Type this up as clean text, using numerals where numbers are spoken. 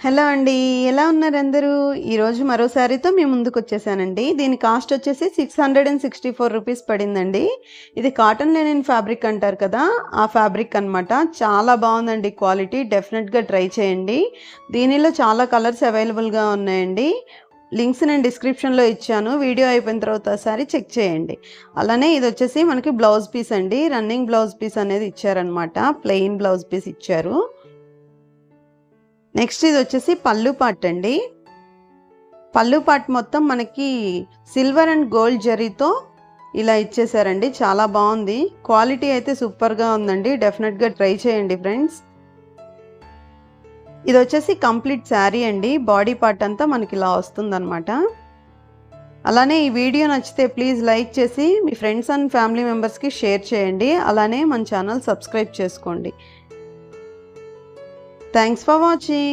Hello అండి. ఎలా ఉన్నారు అందరూ? ఈరోజు మరో శారీతో మీ ముందుకొచ్చేసానండి. దీని కాస్ట్ వచ్చేసి రూ. 664 పడిందండి. ఇది కాటన్ లెనిన్ ఫ్యాబ్రిక్ అంటారు కదా! ఆ ఫ్యాబ్రిక్ అనమాట. చాలా బావుందండి క్వాలిటీ. డెఫినెట్‌గా ట్రై చేయండి. దీనిలో చాలా కలర్స్ అవైలబుల్‌గా ఉన్నాయండి. లింక్స్ నేను డిస్క్రిప్షన్‌లో ఇచ్చాను. వీడియో అయిపోయిన తర్వాత ఒకసారి చెక్ చేయండి. అలానే ఇదొచ్చేసి మనకి బ్లౌజ్ పీస్ అండి. రన్నింగ్ బ్లౌజ్ పీస్ అనేది ఇచ్చారనమాట. ప్లెయిన్ బ్లౌజ్ పీస్ ఇచ్చారు. నెక్స్ట్ ఇదొచ్చేసి పళ్ళు పార్ట్ అండి. పళ్ళు పార్ట్ మొత్తం మనకి సిల్వర్ అండ్ గోల్డ్ జరీతో ఇలా ఇచ్చేసారండి. చాలా బావుంది. క్వాలిటీ అయితే సూపర్‌గా ఉందండి. డెఫినెట్‌గా ట్రై చేయండి ఫ్రెండ్స్. ఇదొచ్చేసి కంప్లీట్ శారీ అండి. బాడీ పార్ట్ అంతా మనకిలా వస్తుందనమాట. అలానే ఈ వీడియో నచ్చితే ప్లీజ్ లైక్ చేసి మీ ఫ్రెండ్స్ అండ్ ఫ్యామిలీ మెంబర్స్‌కి షేర్ చేయండి. అలానే మన ఛానల్ సబ్స్క్రైబ్ చేసుకోండి. Thanks for watching.